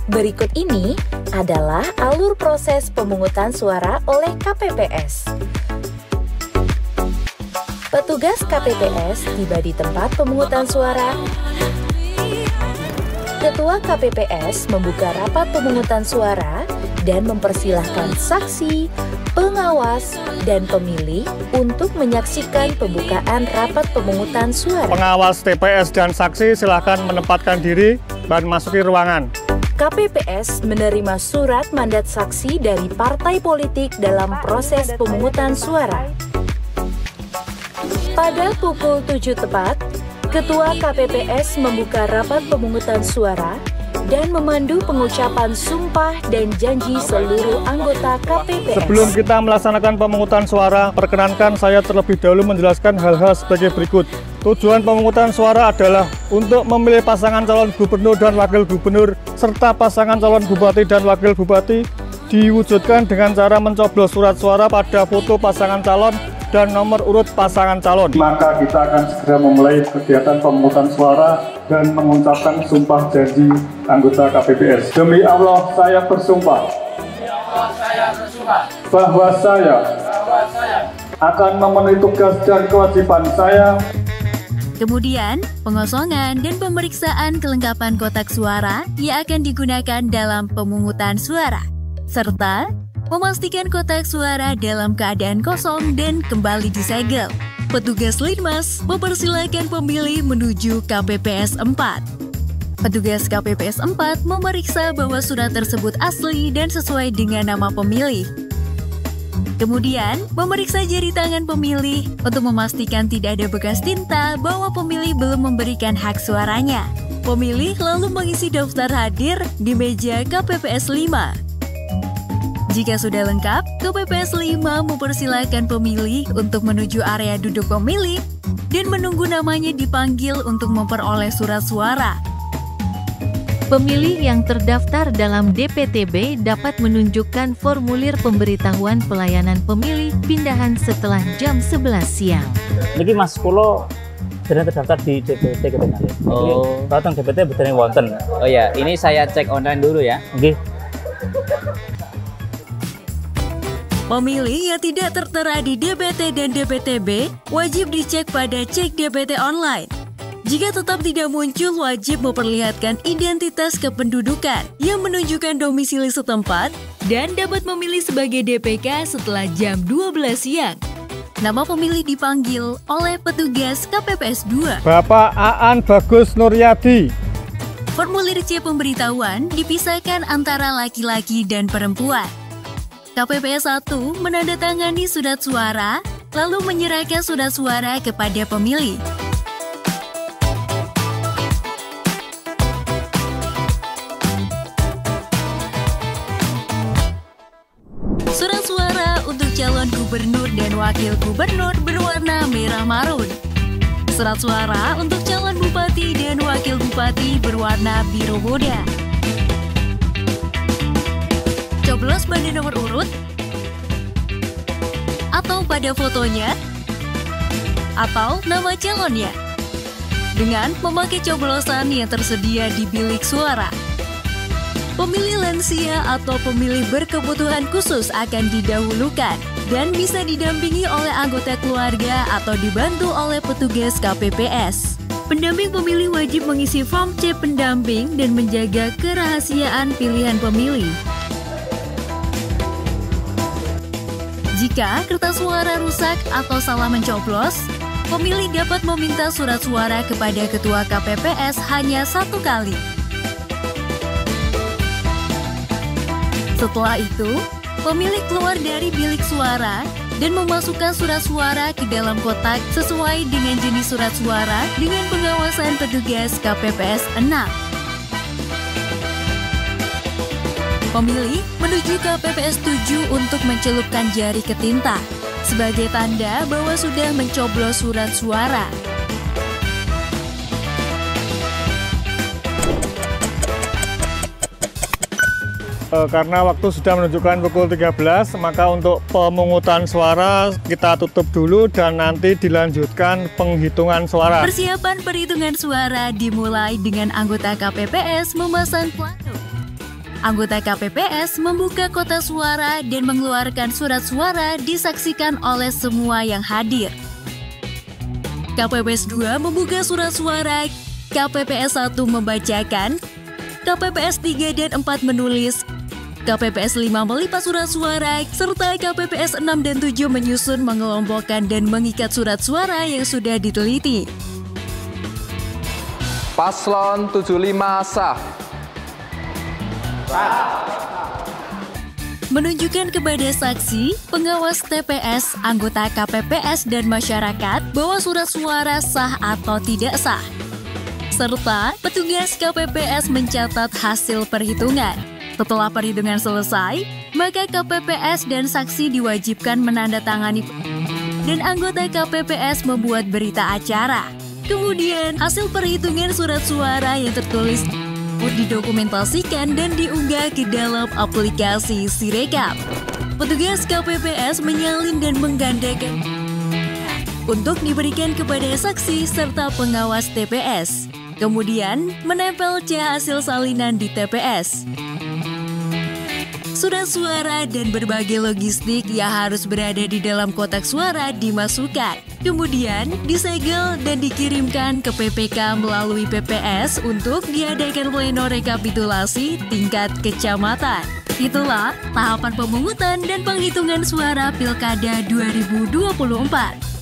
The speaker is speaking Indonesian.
Berikut ini adalah alur proses pemungutan suara oleh KPPS. Petugas KPPS tiba di tempat pemungutan suara. Ketua KPPS membuka rapat pemungutan suara dan mempersilahkan saksi, pengawas, dan pemilih untuk menyaksikan pembukaan rapat pemungutan suara. Pengawas TPS dan saksi silakan menempatkan diri dan masuki ruangan. KPPS menerima surat mandat saksi dari partai politik dalam proses pemungutan suara. Pada pukul 7 tepat, Ketua KPPS membuka rapat pemungutan suara dan memandu pengucapan sumpah dan janji seluruh anggota KPPS. Sebelum kita melaksanakan pemungutan suara, perkenankan saya terlebih dahulu menjelaskan hal-hal sebagai berikut. Tujuan pemungutan suara adalah untuk memilih pasangan calon gubernur dan wakil gubernur, serta pasangan calon bupati dan wakil bupati, diwujudkan dengan cara mencoblos surat suara pada foto pasangan calon dan nomor urut pasangan calon. Maka kita akan segera memulai kegiatan pemungutan suara dan mengucapkan sumpah janji anggota KPPS. Demi Allah saya bersumpah bahwa saya akan memenuhi tugas dan kewajiban saya. Kemudian, pengosongan dan pemeriksaan kelengkapan kotak suara yang akan digunakan dalam pemungutan suara, serta memastikan kotak suara dalam keadaan kosong dan kembali disegel. Petugas Linmas mempersilahkan pemilih menuju KPPS 4. Petugas KPPS 4 memeriksa bahwa surat tersebut asli dan sesuai dengan nama pemilih. Kemudian, memeriksa jari tangan pemilih untuk memastikan tidak ada bekas tinta bahwa pemilih belum memberikan hak suaranya. Pemilih lalu mengisi daftar hadir di meja KPPS 5. Jika sudah lengkap, KPPS 5 mempersilahkan pemilih untuk menuju area duduk pemilih dan menunggu namanya dipanggil untuk memperoleh surat suara. Pemilih yang terdaftar dalam DPTB dapat menunjukkan formulir pemberitahuan pelayanan pemilih pindahan setelah jam 11 siang. Niki Mas Kulo sedang terdaftar di DPT ketinggalan. Oh. Datang DPT betul wonten. Oh ya, ini saya cek online dulu ya. Nggih. Pemilih yang tidak tertera di DPT dan DPTB wajib dicek pada Cek DPT online. Jika tetap tidak muncul, wajib memperlihatkan identitas kependudukan yang menunjukkan domisili setempat dan dapat memilih sebagai DPK setelah jam 12 siang. Nama pemilih dipanggil oleh petugas KPPS 2. Bapak Aan Bagus Nuryadi. Formulir C pemberitahuan dipisahkan antara laki-laki dan perempuan. KPPS 1 menandatangani surat suara, lalu menyerahkan surat suara kepada pemilih. Surat suara untuk calon gubernur dan wakil gubernur berwarna merah marun. Surat suara untuk calon bupati dan wakil bupati berwarna biru muda. Coblos pada nomor urut atau pada fotonya atau nama calonnya dengan memakai coblosan yang tersedia di bilik suara. Pemilih lansia atau pemilih berkebutuhan khusus akan didahulukan dan bisa didampingi oleh anggota keluarga atau dibantu oleh petugas KPPS. Pendamping pemilih wajib mengisi form C pendamping dan menjaga kerahasiaan pilihan pemilih. Jika kertas suara rusak atau salah mencoblos, pemilih dapat meminta surat suara kepada Ketua KPPS hanya 1 kali. Setelah itu, pemilih keluar dari bilik suara dan memasukkan surat suara ke dalam kotak sesuai dengan jenis surat suara dengan pengawasan petugas KPPS 6. Pemilih menuju KPPS 7 untuk mencelupkan jari ke tinta sebagai tanda bahwa sudah mencoblos surat suara. Karena waktu sudah menunjukkan pukul 13, maka untuk pemungutan suara kita tutup dulu dan nanti dilanjutkan penghitungan suara. Persiapan perhitungan suara dimulai dengan anggota KPPS memasang planduk. Anggota KPPS membuka kotak suara dan mengeluarkan surat suara disaksikan oleh semua yang hadir. KPPS 2 membuka surat suara, KPPS 1 membacakan, KPPS 3 dan 4 menulis, KPPS 5 melipat surat suara, serta KPPS 6 dan 7 menyusun, mengelompokkan, dan mengikat surat suara yang sudah diteliti. Paslon 75 sah. Menunjukkan kepada saksi, pengawas TPS, anggota KPPS, dan masyarakat bahwa surat suara sah atau tidak sah. Serta petugas KPPS mencatat hasil perhitungan. Setelah perhitungan selesai, maka KPPS dan saksi diwajibkan menandatangani dan anggota KPPS membuat berita acara. Kemudian, hasil perhitungan surat suara yang tertulis didokumentasikan dan diunggah ke dalam aplikasi Sirekap. Petugas KPPS menyalin dan menggandakan untuk diberikan kepada saksi serta pengawas TPS. Kemudian, menempel hasil salinan di TPS. Surat suara dan berbagai logistik yang harus berada di dalam kotak suara dimasukkan. Kemudian disegel dan dikirimkan ke PPK melalui PPS untuk diadakan pleno rekapitulasi tingkat kecamatan. Itulah tahapan pemungutan dan penghitungan suara Pilkada 2024.